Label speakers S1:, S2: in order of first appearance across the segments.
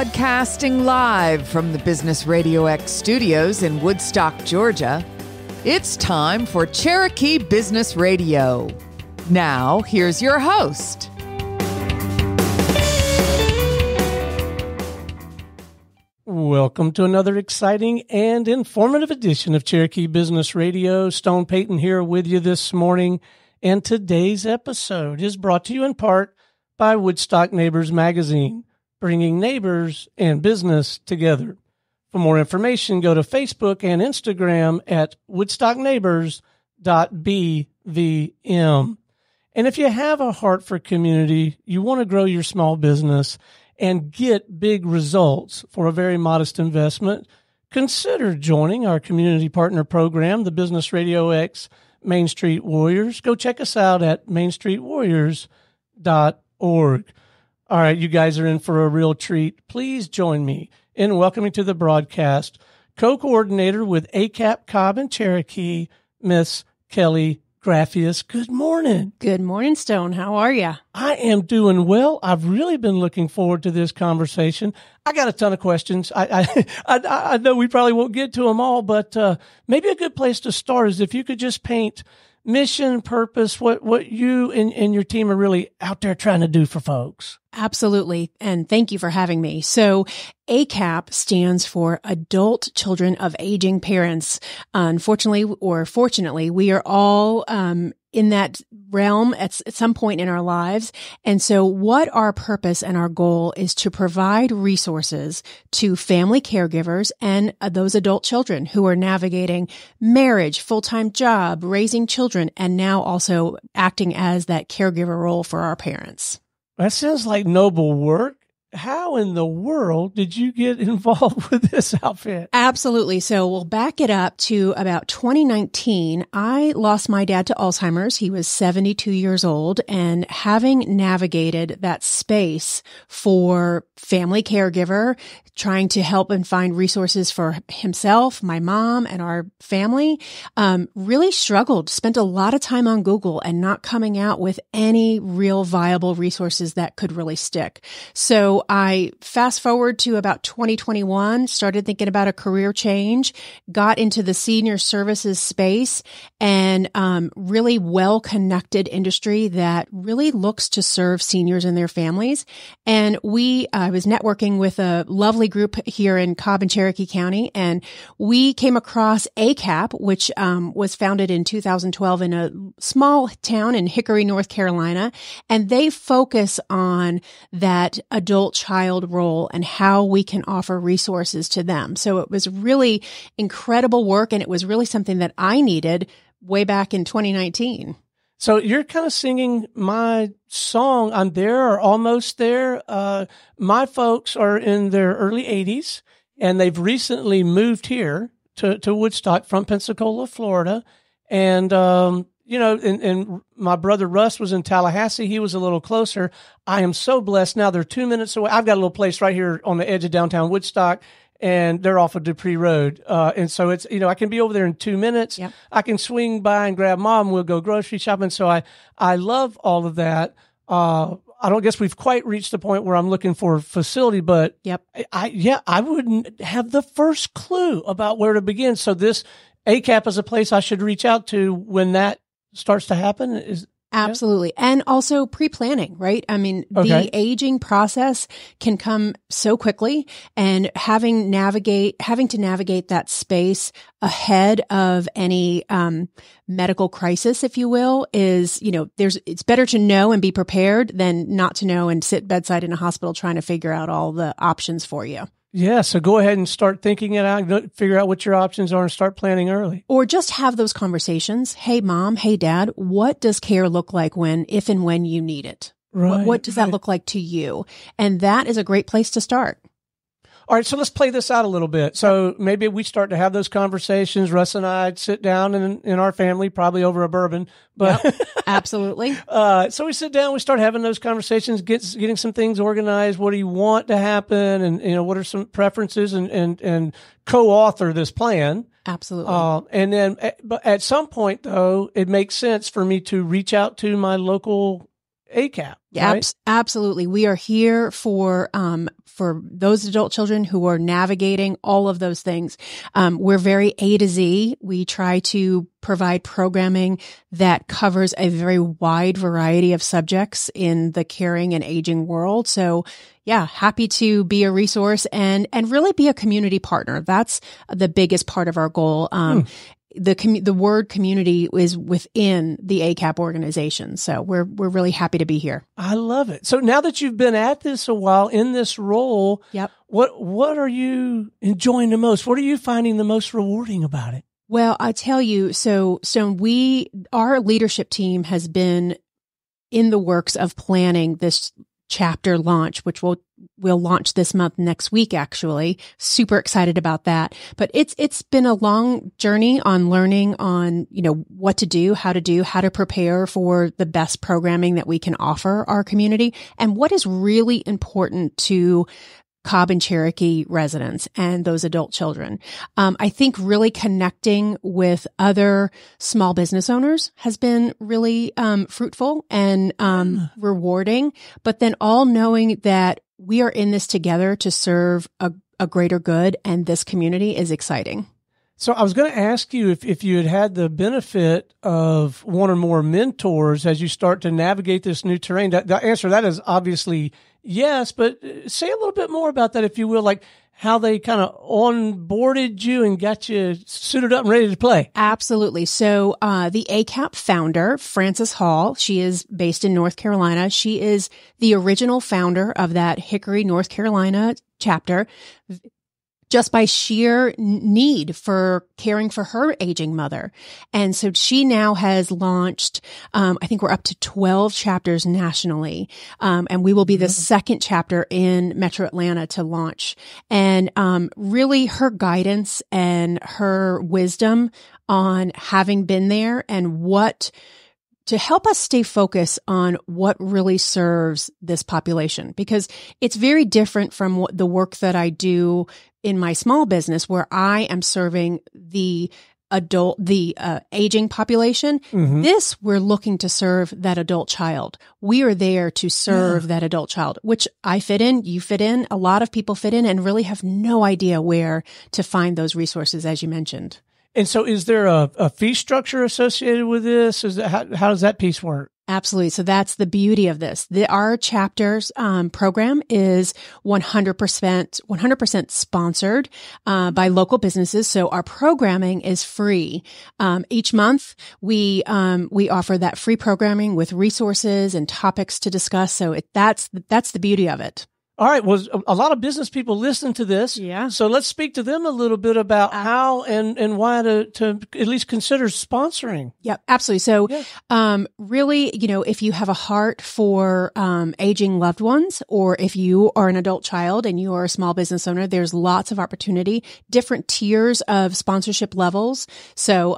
S1: Broadcasting live from the Business Radio X studios in Woodstock, Georgia, it's time for Cherokee Business Radio. Now, here's your host.
S2: Welcome to another exciting and informative edition of Cherokee Business Radio. Stone Payton here with you this morning, and today's episode is brought to you in part by Woodstock Neighbors Magazine, bringing neighbors and business together. For more information, go to Facebook and Instagram at woodstockneighbors.bvm. And if you have a heart for community, you want to grow your small business and get big results for a very modest investment, consider joining our community partner program, the Business Radio X Main Street Warriors. Go check us out at mainstreetwarriors.org. All right, you guys are in for a real treat. Please join me in welcoming to the broadcast co-coordinator with ACAP, Cobb, and Cherokee, Miss Kelly Graffius. Good morning.
S3: Good morning, Stone. How are you?
S2: I am doing well. I've really been looking forward to this conversation. I got a ton of questions. I know we probably won't get to them all, but maybe a good place to start is if you could just paint mission, purpose, what you and your team are really out there trying to do for folks.
S3: Absolutely. And thank you for having me. So ACAP stands for Adult Children of Aging Parents. Unfortunately or fortunately, we are all in that realm at some point in our lives. And so what our purpose and our goal is to provide resources to family caregivers and those adult children who are navigating marriage, full-time job, raising children, and now also acting as that caregiver role for our parents.
S2: That sounds like noble work. How in the world did you get involved with this outfit?
S3: Absolutely. So we'll back it up to about 2019. I lost my dad to Alzheimer's. He was 72 years old, and having navigated that space for family caregiver, trying to help and find resources for himself, my mom, and our family, really struggled, spent a lot of time on Google and not coming out with any real viable resources that could really stick. So I fast forward to about 2021, started thinking about a career change, got into the senior services space, and really well-connected industry that really looks to serve seniors and their families. And I was networking with a lovely group here in Cobb and Cherokee County, and we came across ACAP, which was founded in 2012 in a small town in Hickory, North Carolina, and they focus on that adult child role and how we can offer resources to them. So it was really incredible work, and it was really something that I needed way back in 2019.
S2: So you're kind of singing my song. I'm there or almost there. My folks are in their early 80s, and they've recently moved here to Woodstock from Pensacola, Florida. And, and my brother Russ was in Tallahassee. He was a little closer. I am so blessed now. They're 2 minutes away. I've got a little place right here on the edge of downtown Woodstock, and they're off of Dupree Road. And so it's, I can be over there in 2 minutes.
S3: Yep. I
S2: can swing by and grab Mom. We'll go grocery shopping. So I love all of that. I don't guess we've quite reached the point where I'm looking for a facility, but
S3: yep.
S2: I wouldn't have the first clue about where to begin. So this ACAP is a place I should reach out to when that starts to happen.
S3: Absolutely. Yeah. And also pre-planning, right? I mean, The aging process can come so quickly, and having to navigate that space ahead of any medical crisis, if you will, is, it's better to know and be prepared than not to know and sit bedside in a hospital trying to figure out all the options for you.
S2: Yeah, so go ahead and start thinking it out, figure out what your options are, and start planning early.
S3: Or just have those conversations. Hey, Mom, hey, Dad, what does care look like if and when you need it?
S2: Right.
S3: What does that look like to you? And that is a great place to start.
S2: All right, so let's play this out a little bit. So maybe we start to have those conversations. Russ and I sit down in our family, probably over a bourbon. But
S3: yep, absolutely.
S2: So we sit down, we start having those conversations, getting some things organized. What do you want to happen? And what are some preferences, and co-author this plan.
S3: Absolutely.
S2: And then, but at some point though, it makes sense for me to reach out to my local ACAP, right?
S3: Absolutely. We are here for those adult children who are navigating all of those things. We're very A to Z. We try to provide programming that covers a very wide variety of subjects in the caring and aging world. So yeah, happy to be a resource and really be a community partner. That's the biggest part of our goal. The word community is within the ACAP organization. So we're really happy to be here.
S2: I love it. So now that you've been at this a while in this role,
S3: yep.
S2: What are you enjoying the most? What are you finding the most rewarding about it?
S3: Well, I tell you, so our leadership team has been in the works of planning this chapter launch, which we'll launch this month next week, actually. Super excited about that. But it's been a long journey on learning on, what to do, how to prepare for the best programming that we can offer our community and what is really important to Cobb and Cherokee residents and those adult children. I think really connecting with other small business owners has been really fruitful and rewarding, but then all knowing that we are in this together to serve a greater good, and this community is exciting.
S2: So I was going to ask you if you had the benefit of one or more mentors as you start to navigate this new terrain. The answer to that is obviously yes, but say a little bit more about that, if you will, like how they kind of onboarded you and got you suited up and ready to play.
S3: Absolutely. So the ACAP founder, Frances Hall, she is based in North Carolina. She is the original founder of that Hickory, North Carolina chapter, just by sheer need for caring for her aging mother. And so she now has launched, I think we're up to 12 chapters nationally. And we will be the second chapter in Metro Atlanta to launch. And really her guidance and her wisdom on having been there and to help us stay focused on what really serves this population, because it's very different from the work that I do in my small business, where I am serving the aging population. This, we're looking to serve that adult child. We are there to serve that adult child, which I fit in, you fit in, a lot of people fit in, and really have no idea where to find those resources, as you mentioned.
S2: And so is there a fee structure associated with this? How does that piece work?
S3: Absolutely. So that's the beauty of this. Our chapters program is 100% sponsored by local businesses. So our programming is free. Each month we offer that free programming with resources and topics to discuss. So that's the beauty of it.
S2: All right. Well, a lot of business people listen to this.
S3: Yeah.
S2: So let's speak to them a little bit about how and why to at least consider sponsoring.
S3: Yeah, absolutely. So, really, if you have a heart for aging loved ones, or if you are an adult child and you are a small business owner, there's lots of opportunity, different tiers of sponsorship levels. So,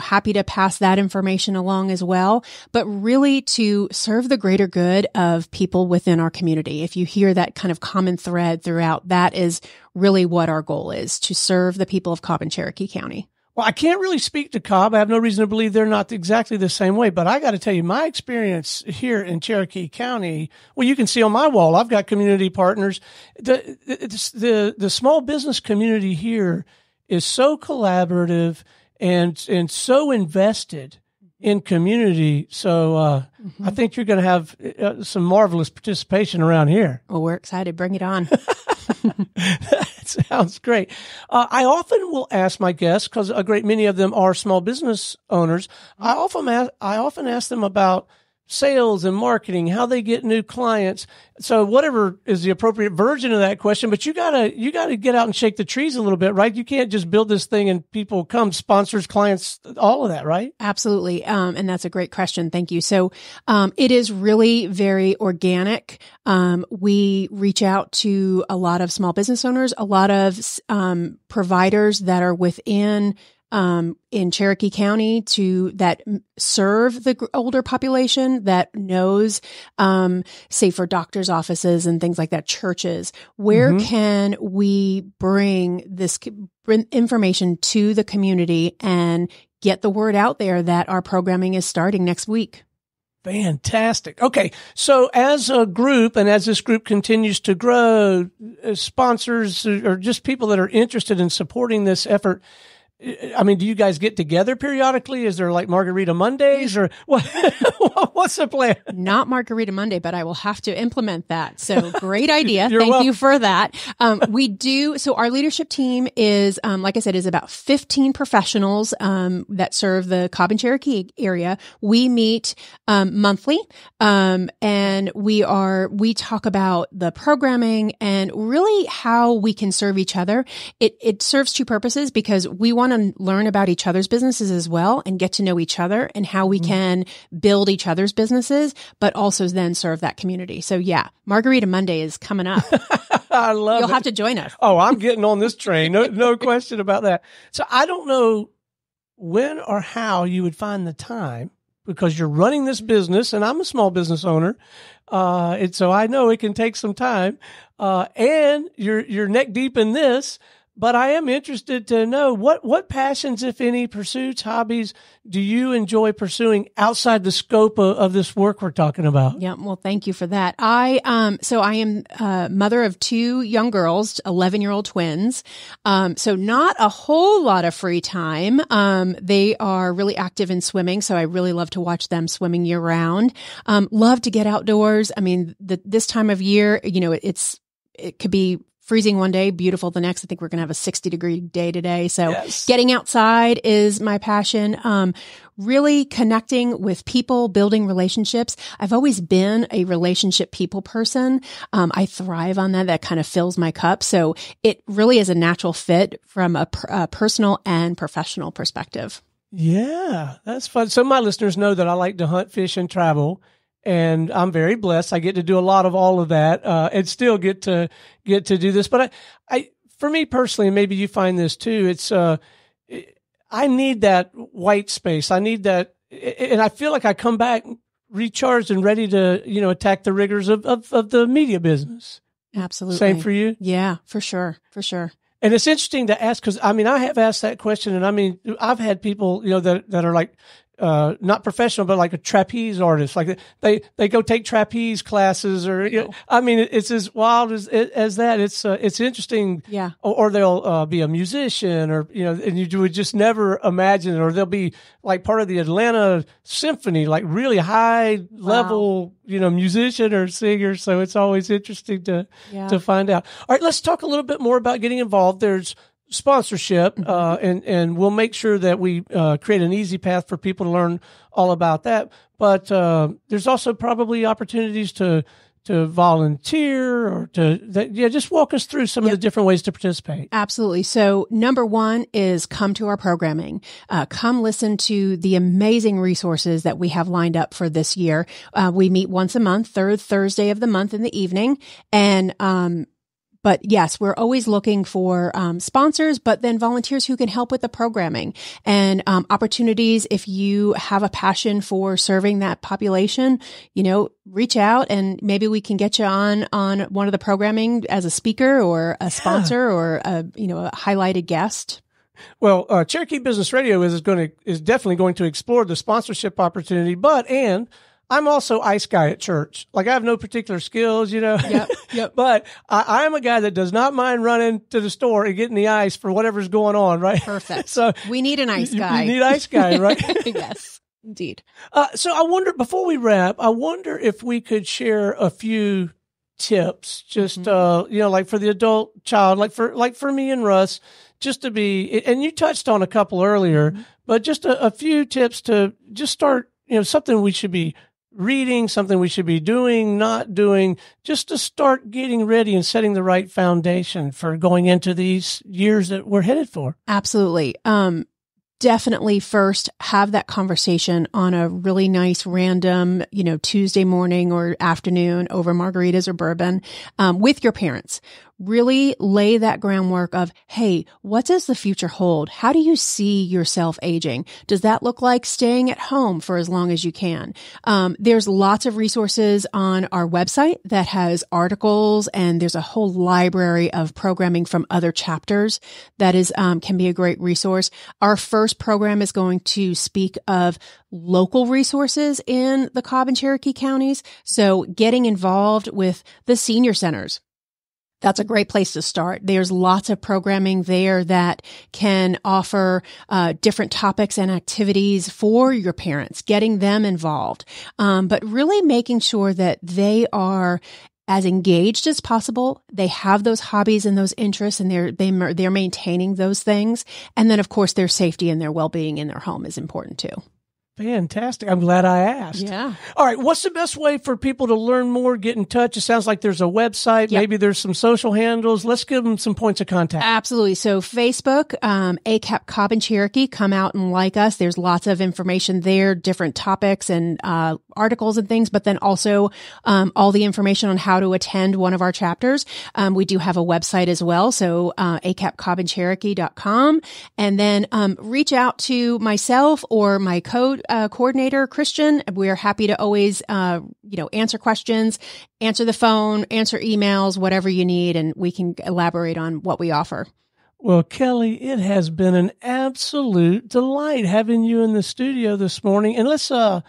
S3: happy to pass that information along as well, but really to serve the greater good of people within our community. If you hear that kind of common thread throughout, that is really what our goal is, to serve the people of Cobb and Cherokee County.
S2: Well, I can't really speak to Cobb. I have no reason to believe they're not exactly the same way, but I got to tell you, my experience here in Cherokee County, well, you can see on my wall, I've got community partners. The small business community here is so collaborative and so invested in community. So I think you're going to have some marvelous participation around here.
S3: Well, we're excited. Bring it on.
S2: That sounds great. I often will ask my guests, because a great many of them are small business owners, I often ask them about sales and marketing, how they get new clients. So whatever is the appropriate version of that question, but you gotta get out and shake the trees a little bit, right? You can't just build this thing and people come, sponsors, clients, all of that, right?
S3: Absolutely. And that's a great question. Thank you. So, it is really very organic. We reach out to a lot of small business owners, a lot of, providers that are within in Cherokee County that serve the older population, that knows, say for doctors' offices and things like that, churches. Where can we bring this information to the community and get the word out there that our programming is starting next week?
S2: Fantastic. Okay. So as a group and as this group continues to grow, sponsors or just people that are interested in supporting this effort, I mean, do you guys get together periodically? Is there like Margarita Mondays or what? What's the plan?
S3: Not Margarita Monday, but I will have to implement that. So great idea. Thank
S2: welcome.
S3: you for that. We do. So our leadership team is, like I said, is about 15 professionals, that serve the Cobb and Cherokee area. We meet, monthly. And we talk about the programming and really how we can serve each other. It serves two purposes because we want to learn about each other's businesses as well and get to know each other and how we can build each other's businesses, but also then serve that community. So yeah, Margarita Monday is coming up.
S2: I love it.
S3: You'll have to join us.
S2: Oh, I'm getting on this train. No question about that. So I don't know when or how you would find the time because you're running this business and I'm a small business owner. And so I know it can take some time. And you're neck deep in this. But I am interested to know what passions, if any, pursuits, hobbies do you enjoy pursuing outside the scope of this work we're talking about?
S3: Yeah. Well, thank you for that. I am mother of two young girls, 11-year-old twins. So not a whole lot of free time. They are really active in swimming. So I really love to watch them swimming year round. Love to get outdoors. I mean, this time of year, it could be freezing one day, beautiful the next. I think we're going to have a 60-degree day today. So
S2: yes.
S3: Getting outside is my passion. Really connecting with people, building relationships. I've always been a relationship people person. I thrive on that. That kind of fills my cup. So it really is a natural fit from a personal and professional perspective.
S2: Yeah, that's fun. So my listeners know that I like to hunt, fish, and travel. And I'm very blessed. I get to do a lot of all of that, and still get to do this. But I, for me personally, and maybe you find this too, it's, I need that white space. I need that. And I feel like I come back recharged and ready to, attack the rigors of the media business.
S3: Absolutely.
S2: Same for you?
S3: Yeah, for sure. For sure.
S2: And it's interesting to ask because, I have asked that question and I've had people, that are like, not professional, but like a trapeze artist. Like they go take trapeze classes or, it's as wild as that. It's interesting.
S3: Yeah.
S2: Or they'll, be a musician or, and you would just never imagine it. Or they'll be like part of the Atlanta Symphony, like really high level, musician or singer. So it's always interesting to find out. All right. Let's talk a little bit more about getting involved. There's sponsorship, and we'll make sure that we create an easy path for people to learn all about that. But there's also probably opportunities to volunteer or just walk us through some of the different ways to participate.
S3: Absolutely. So number one is come to our programming. Come listen to the amazing resources that we have lined up for this year. We meet once a month, third Thursday of the month in the evening. And, but yes, we're always looking for sponsors, but then volunteers who can help with the programming and opportunities. If you have a passion for serving that population, reach out and maybe we can get you on one of the programming as a speaker or a sponsor or a highlighted guest.
S2: Well, Cherokee Business Radio is definitely going to explore the sponsorship opportunity, and I'm also ice guy at church. Like I have no particular skills,
S3: Yep.
S2: But I am a guy that does not mind running to the store and getting the ice for whatever's going on, right?
S3: Perfect.
S2: So
S3: we need an ice guy.
S2: You need ice guy, right?
S3: Yes, indeed.
S2: So I wonder, before we wrap, if we could share a few tips, just, like for the adult child, like for me and Russ, just to be, and you touched on a couple earlier, but just a few tips to just start, something we should be reading, something we should be doing, not doing, just to start getting ready and setting the right foundation for going into these years that we're headed for.
S3: Absolutely. Definitely first have that conversation on a really nice random, Tuesday morning or afternoon over margaritas or bourbon, with your parents. really lay that groundwork of, hey, what does the future hold? How do you see yourself aging? Does that look like staying at home for as long as you can? There's lots of resources on our website that has articles, and there's a whole library of programming from other chapters that is can be a great resource. Our first program is going to speak of local resources in the Cobb and Cherokee counties. So getting involved with the senior centers. That's a great place to start. There's lots of programming there that can offer different topics and activities for your parents, getting them involved, but really making sure that they are as engaged as possible. They have those hobbies and those interests, and they're maintaining those things. And then, of course, their safety and their well-being in their home is important too.
S2: Fantastic. I'm glad I asked.
S3: Yeah.
S2: All right. What's the best way for people to learn more, get in touch? It sounds like there's a website.
S3: Yep.
S2: Maybe there's some social handles. Let's give them some points of contact.
S3: Absolutely. So Facebook, ACAP Cobb and Cherokee, come out and like us. There's lots of information there, different topics and articles and things, but then also all the information on how to attend one of our chapters. We do have a website as well. So acapcobbandcherokee.com. And then reach out to myself or my coordinator, Christian. We're happy to always, answer questions, answer the phone, answer emails, whatever you need, and we can elaborate on what we offer.
S2: Well, Kelly, it has been an absolute delight having you in the studio this morning. And let's do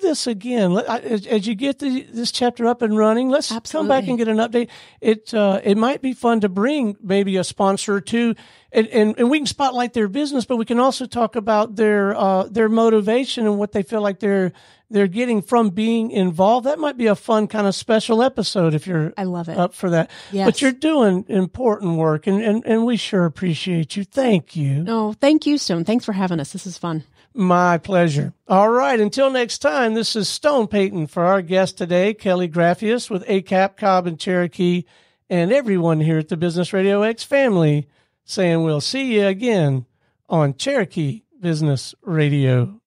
S2: this again. As you get this chapter up and running, let's come back and get an update. It might be fun to bring maybe a sponsor or two, and we can spotlight their business, but we can also talk about their motivation and what they feel like they're getting from being involved. That might be a fun kind of special episode if you're
S3: I love it.
S2: Up for that.
S3: Yes.
S2: But you're doing important work, and we sure appreciate you. Thank you.
S3: Oh, thank you, Stone. Thanks for having us. This is fun.
S2: My pleasure. All right. Until next time, this is Stone Payton for our guest today, Kelly Graffius with ACAP, Cobb and Cherokee, and everyone here at the Business Radio X family saying we'll see you again on Cherokee Business Radio.